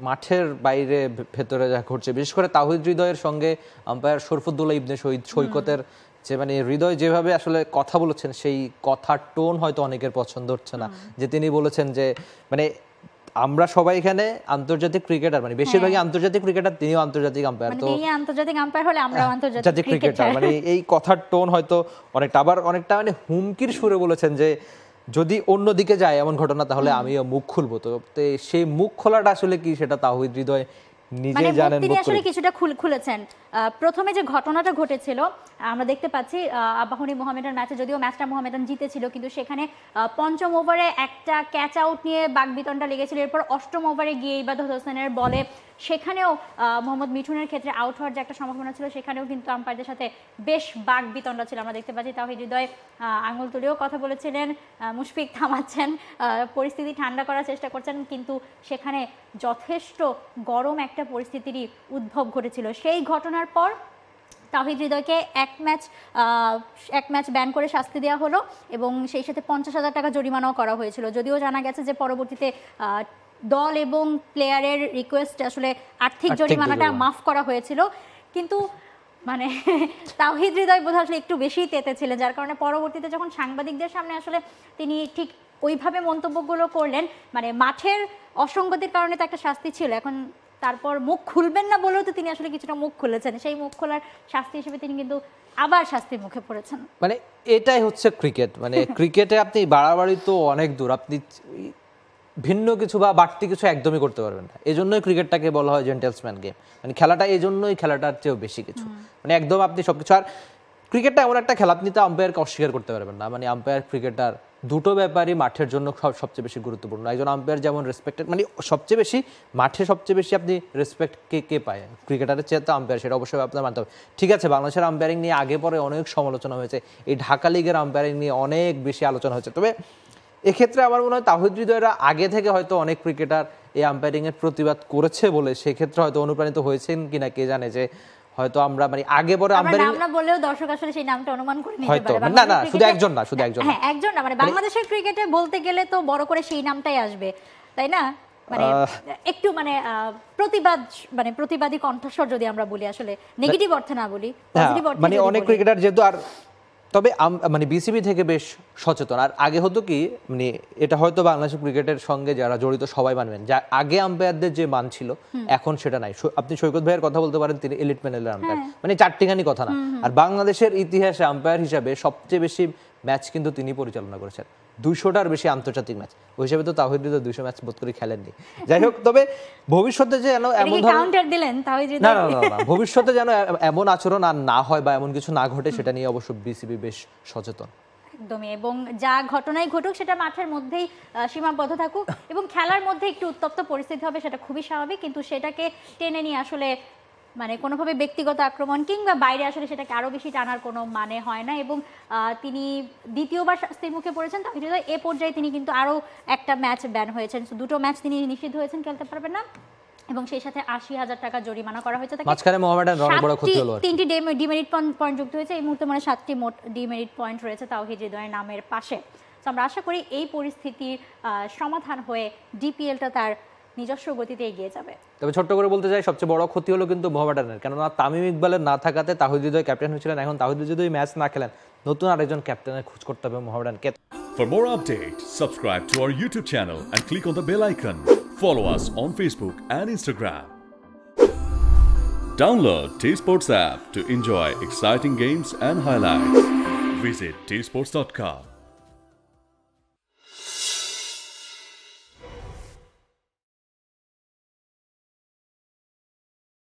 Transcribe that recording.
মাঠের বাইরে ভেতরে যা ঘটছে, বিশেষ করে তাওহিদ হৃদয়ের সঙ্গে আম্পায়ার শরফুদ্দৌলা ইবনে সৈকতের যে মানে হৃদয় যেভাবে আসলে কথা বলেছেন, সেই কথার টোন হয়তো অনেকের পছন্দ হচ্ছে না। যে তিনি বলেছেন যে মানে আমরা সবাই এখানে আন্তর্জাতিক ক্রিকেটার, মানে বেশিরভাগই আন্তর্জাতিক ক্রিকেটার, তিনিও আন্তর্জাতিক আম্পায়ার, তো আন্তর্জাতিক আম্পায়ার হলে আমরাও আন্তর্জাতিক ক্রিকেটার, মানে এই কথার টোন হয়তো অনেকটা আবার অনেকটা মানে হুমকির সুরে বলেছেন যে যদি অন্যদিকে যায় এমন ঘটনা তাহলে আমিও মুখ খুলবো। তো সেই মুখ খোলাটা আসলে কি, সেটা তাওহিদ হৃদয় নিজে জানেন। তিনি আসলে কিছুটা খুলেছেন। প্রথমে যে ঘটনাটা ঘটেছিল আমরা দেখতে পাচ্ছি আবাহনী মোহামেডান ম্যাচে, যদিও ম্যাচটা মোহামেডান জিতেছিল, কিন্তু সেখানে পঞ্চম ওভারে একটা ক্যাচ আউট নিয়ে বাকবিতণ্ডা লেগেছিল। এরপর অষ্টম ওভারে গিয়ে ইবাদত হোসেনের বলে সেখানেও মোহাম্মদ মিঠুনের ক্ষেত্রে আউট হওয়ার যে একটা সম্ভাবনা ছিল, সেখানেও কিন্তু আম্পায়ারদের সাথে বেশ বাকবিতণ্ডা ছিল। আমরা দেখতে পাচ্ছি তাওহিদ হৃদয় আঙুল তুলেও কথা বলেছিলেন, মুশফিক থামাচ্ছেন, পরিস্থিতি ঠান্ডা করার চেষ্টা করছেন, কিন্তু সেখানে যথেষ্ট গরম একটা পরিস্থিতিরই উদ্ভব ঘটেছিল। সেই ঘটনার পর তাওহিদ হৃদয়কে এক ম্যাচ ব্যান করে শাস্তি দেওয়া হলো এবং সেই সাথে 50,000 টাকা জরিমানাও করা হয়েছিল। যদিও জানা গেছে যে পরবর্তীতে দল এবং প্লেয়ারের রিকোয়েস্ট আসলে আর্থিক জরিমানাটা মাফ করা হয়েছিল, কিন্তু মানে তাওহিদ হৃদয় বোধহয় আসলে একটু বেশি তেতে ছিলেন, যার কারণে পরবর্তীতে যখন সাংবাদিকদের সামনে আসলে তিনি ঠিক ওইভাবে মন্তব্যগুলো করলেন, মানে মাঠের অসঙ্গতির কারণে তো একটা শাস্তি ছিল, এখন তারপর মুখ খুলবেন না বলেও তো তিনি আসলে কিছুটা মুখ খুলেছেন। সেই মুখ খোলার শাস্তি হিসেবে তিনি কিন্তু আবার শাস্তির মুখে পড়েছেন। মানে এটাই হচ্ছে ক্রিকেট, মানে ক্রিকেটে আপনি বাড়াবাড়ি তো অনেক দূর, আপনি ভিন্ন কিছু বা বাড়তি কিছু একদমই করতে পারবেন না। এই জন্যই ক্রিকেটটাকে বলা হয় জেন্টেলসম্যান গেম, মানে খেলাটা এই জন্যই খেলাটার চেয়েও বেশি কিছু, মানে একদম আপনি সবকিছু। আর ক্রিকেটটা এমন একটা খেলা, আপনি তো আম্পায়ারকে অস্বীকার করতে পারবেন না, মানে আম্পায়ার ক্রিকেটার দুটো ব্যাপারই মাঠের জন্য সবচেয়ে বেশি গুরুত্বপূর্ণ। একজন আম্পায়ার যেমন রেসপেক্টেড, মানে সবচেয়ে বেশি মাঠে সবচেয়ে বেশি আপনি রেসপেক্ট কে পায় ক্রিকেটারের চেয়ে তো আম্পায়ার, সেটা অবশ্যই আপনার মানতে হবে। ঠিক আছে, বাংলাদেশের আম্পায়ারিং নিয়ে আগে পরে অনেক সমালোচনা হয়েছে, এই ঢাকা লিগের আম্পায়ারিং নিয়ে অনেক বেশি আলোচনা হয়েছে, তবে এক্ষেত্রে আমার মনে হয় তাওহিদ হৃদয়রা আগে থেকে হয়তো অনেক ক্রিকেটার এই আম্পায়ারিং এর প্রতিবাদ করেছে বলে সেক্ষেত্রে হয়তো অনুপ্রাণিত হয়েছেন কিনা কে জানে, যে হয়তো আমরা মানে আগে পরে আম্পায়ারিং আমরা বললেও দর্শক আসলে সেই নামটা অনুমান করে নিতে পারে। না শুধু একজন না, হ্যাঁ একজন না, মানে বাংলাদেশের ক্রিকেটে বলতে গেলে তো বড় করে সেই নামটাই আসবে, তাই না? মানে একটু মানে প্রতিবাদী কণ্ঠস্বর যদি আমরা বলি, আসলে নেগেটিভ অর্থে না বলি, পজিটিভ অর্থে, মানে অনেক ক্রিকেটার যেহেতু আর তবে মানে বিসিবি থেকে বেশ সচেতন। আর আগে হতো কি, মানে এটা হয়তো বাংলাদেশের ক্রিকেটের সঙ্গে যারা জড়িত সবাই মানবেন, যা আগে আম্পায়ারদের যে মান ছিল এখন সেটা নাই। আপনি সৈকত ভাইয়ের কথা বলতে পারেন, তিনি এলিট প্যানেলের আম্পায়ার, মানে চারটিখানি কথা না। আর বাংলাদেশের ইতিহাসে আম্পায়ার হিসাবে সবচেয়ে বেশি ম্যাচ কিন্তু তিনি পরিচালনা করেছেন, 200টার বেশি আন্তর্জাতিক ম্যাচ। ওই হিসেবে তো তাওহিদ হৃদয় 200 ম্যাচ বোধ করে খেলেননি। যাই হোক, তবে ভবিষ্যতে যে এমন ভবিষ্যতে যেন এমন আচরণ আর না হয় বা এমন কিছু না ঘটে, সেটা নিয়ে অবশ্য বিসিবি বেশ সচেতন একদমই। এবং যা ঘটনাই ঘটুক সেটা মাঠের মধ্যেই সীমাবদ্ধ থাকুক এবং খেলার মধ্যে একটু উত্তপ্ত পরিস্থিতি হবে, সেটা খুবই স্বাভাবিক, কিন্তু সেটাকে টেনে নিয়ে আসলে মানে কোনোভাবে ব্যক্তিগত আক্রমণ কিংবা বাইরে আসলে সেটাকে আরও বেশি টানার কোনো মানে হয় না। এবং তিনি দ্বিতীয়বার শাস্তির মুখে পড়েছেন। তাহিদ হৃদয় এ পর্যায়ে তিনি কিন্তু আরও একটা ম্যাচ ব্যান হয়েছেন, দুটো ম্যাচ তিনি নিষিদ্ধ হয়েছেন, খেলতে পারবেন না, এবং সেই সাথে 80,000 টাকা জরিমানা করা হয়েছে। মাঝখানে মোহামেডান অনেক বড় ক্ষতি হলো, 3টি ডিমেরিট পয়েন্ট যুক্ত হয়েছে। এই মুহূর্তে মানে 7টি মোট ডিমেরিট পয়েন্ট রয়েছে তাওহিদ হৃদয়ের নামের পাশে। তো আমরা আশা করি এই পরিস্থিতির সমাধান হয়ে ডিপিএলটা তার নিজস্ব গতিতে এগিয়ে যাবে। তবে ছোট্ট করে বলতে চাই, সবচেয়ে বড় ক্ষতি হলো কিন্তু মোহামেডানের, কেননা তামিম ইকবালের না থাকাতে তাওহিদ হৃদয় ক্যাপ্টেন হয়েছিলেন। এখন তাওহিদ হৃদয় যদি ম্যাচ না খেলেন, নতুন আরেকজন ক্যাপ্টেনের খোঁজ করতে হবে মোহামেডানকে। For more updates, subscribe to our YouTube channel and click on the bell icon. Follow us on Facebook and Instagram. Download T-Sports app to enjoy exciting games and highlights. Visit tsports.com.